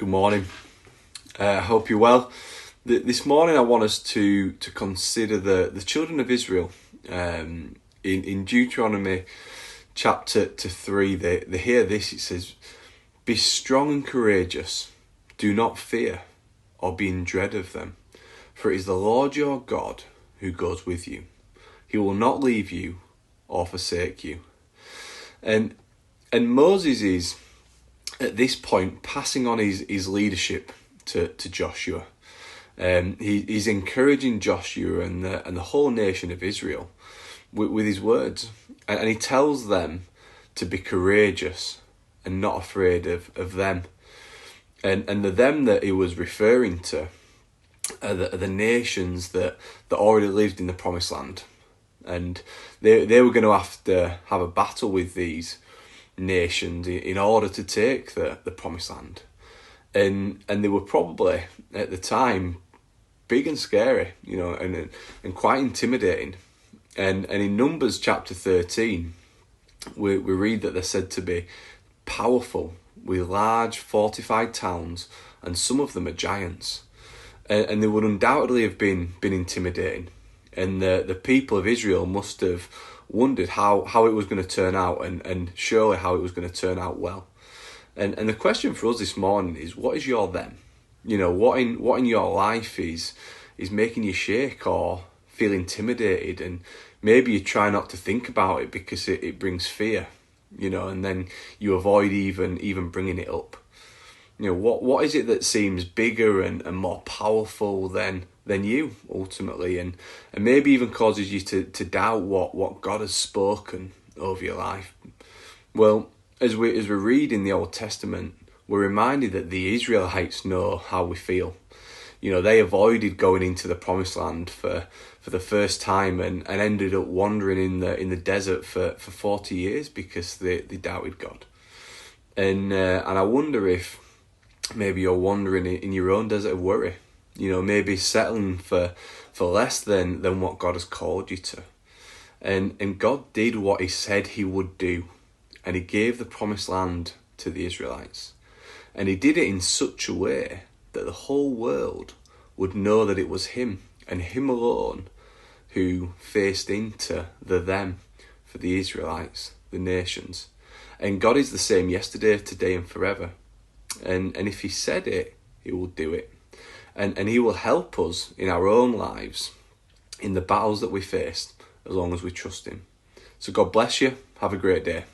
Good morning. I hope you're well. This morning I want us to consider the children of Israel. In Deuteronomy chapter 3, they hear this. It says, "Be strong and courageous. Do not fear or be in dread of them. For it is the Lord your God who goes with you. He will not leave you or forsake you." And Moses is, at this point, passing on his leadership to Joshua. He's encouraging Joshua and the whole nation of Israel with his words. And he tells them to be courageous and not afraid of them. And the them that he was referring to are the nations that already lived in the promised land. And they were going to have to have a battle with these nations in order to take the promised land. And they were probably, at the time, big and scary, and quite intimidating. And in Numbers chapter 13, we read that they're said to be powerful, with large fortified towns, and some of them are giants. And they would undoubtedly have been intimidating. And the people of Israel must have wondered how it was going to turn out, and surely how it was going to turn out well. And the question for us this morning is, what is your them? What in your life is making you shake or feel intimidated, and maybe you try not to think about it because it brings fear, and then you avoid even bringing it up. What is it that seems bigger and more powerful than you ultimately, and maybe even causes you to doubt what God has spoken over your life? Well, as we read in the Old Testament, we're reminded that the Israelites know how we feel. They avoided going into the promised land for the first time and ended up wandering in the desert for 40 years because they doubted God. And I wonder if maybe you're wandering in your own desert of worry, maybe settling for less than what God has called you to. And God did what he said he would do, and he gave the promised land to the Israelites. And he did it in such a way that the whole world would know that it was him and him alone who faced into them for the Israelites, the nations. And God is the same yesterday, today and forever. And if he said it, he will do it. And he will help us in our own lives, in the battles that we face, as long as we trust him. So God bless you. Have a great day.